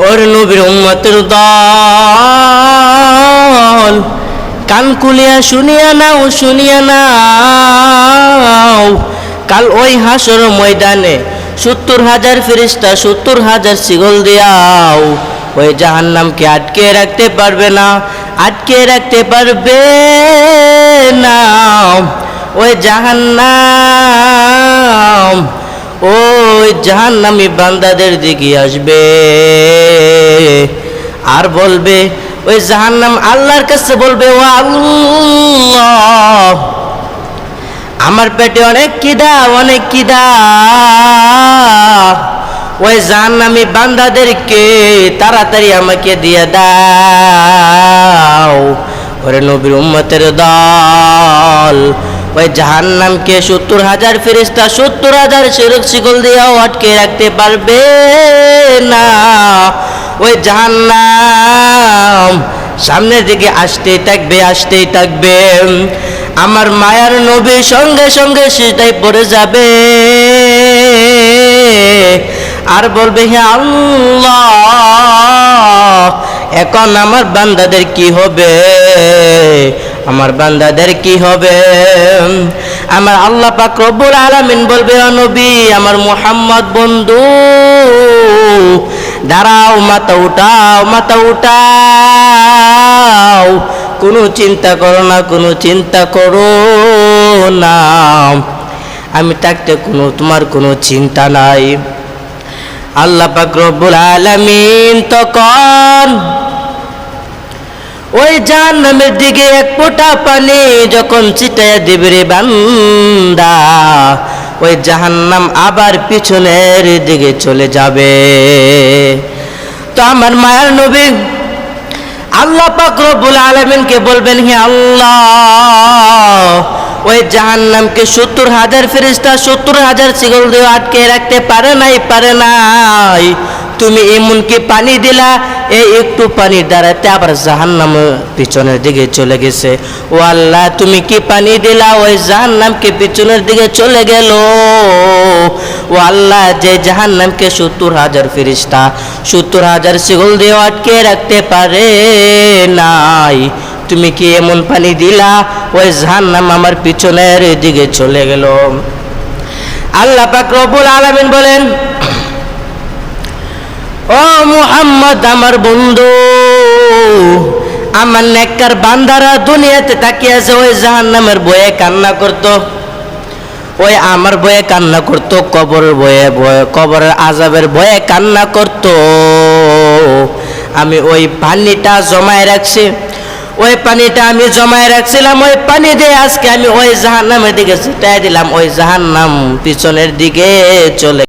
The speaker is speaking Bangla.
ওর নবীর উম্মতের দল, কান খুলিয়া শুনিয়া নাও, শুনিয়া নাও। কাল ওই হাসর ময়দানে 70,000 ফেরেশতা 70,000 শিকল দিয়াও ওই জাহান্নামকে আটকে রাখতে পারবে না, আটকে রাখতে পারবে না। ওই জাহান্নাম ওই জাহান্নামী বান্দাদের দিকে আসবে আর বলবে, ওই জাহান্নাম আল্লাহর কাছে বলবে, ও আল্লাহ, আমার পেটে অনেক খিদা, অনেক খিদা। ওই জাহান্নামী বান্দাদেরকে তাড়াতাড়ি আমাকে দিয়ে দাও। ওরে নবীর উম্মতের দল, ওই জাহান্নামকে 70,000 ফেরেশতা 70,000 শিকল দিয়েও আটকে রাখতে পারবে না। ওই জাহান্নাম সামনের দিকে আসতেই থাকবে, আসতেই থাকবে। আমার মায়ার নবী সঙ্গে সঙ্গে সিজদায় পড়ে যাবে আর বলবে, হে আল্লাহ, এখন আমার বান্দাদের কি হবে, আমার বান্দাদের কি হবে? আমার আল্লাহ পাক রব্বুল আলামিন বলবে, ও নবী, আমার মুহাম্মদ বন্ধু, দাঁড়াও, মাথা উঠাও, মাথা উঠাও, কোনো চিন্তা করো না, কোনো চিন্তা করো না, আমি থাকতে তোমার কোনো চিন্তা নাই। আল্লাহ পাক রব্বুল আলামিন তখন ওই জাহান্নামের দিকে এক ফোঁটা পানি যখন ছিটাইয়া দিবে রে বান্দা, ওই জাহান্নাম আবার পিছনের দিকে চলে যাবে। তো আমার মায়ার নবী আল্লাহ পাক রব্বুল আলামিনকে বলবেন, হে আল্লাহ, ওই জাহান্নামকে 70,000 ফেরেশতা 70,000 শিকল দিয়ে আটকে রাখতে পারে নাই, পারে নাই। তুমি এমনকি পানি দিলা, এই একটু পানির দ্বারাতে আবার জাহান্নাম পিছনের দিকে চলে গেছে। ও আল্লাহ, তুমি কি পানি দিলা, ওই জাহান্নামকে পিছনের দিকে চলে গেল। ও আল্লাহ, যে জাহান্নামকে 70,000 ফেরেশতা 70,000 শিকল দিয়ে আটকে রাখতে পারে নাই, তুমি কি এমন পানি দিলা, ওই জাহান্নাম আমার পিছনের দিকে চলে গেল। আল্লাহ পাক রব্বুল আলামিন বলেন, ও মুহাম্মদ, আমার বন্ধু, আমার নেককার বান্দারা দুনিয়াতে তাকিয়ে আছে, ওই জাহান্নামের ভয়ে কান্না করত, ওই আমার ভয়ে কান্না করত, কবরের ভয়ে, কবরের আযাবের ভয়ে কান্না করত। আমি ওই পানিটা জমায় রাখছি, ওই পানিটা আমি জমায় রাখছিলাম, ওই পানি দিয়ে আজকে আমি ওই জাহান্নামের দিকে ছিটাই দিলাম, ওই জাহান্নাম পিছনের দিকে চলে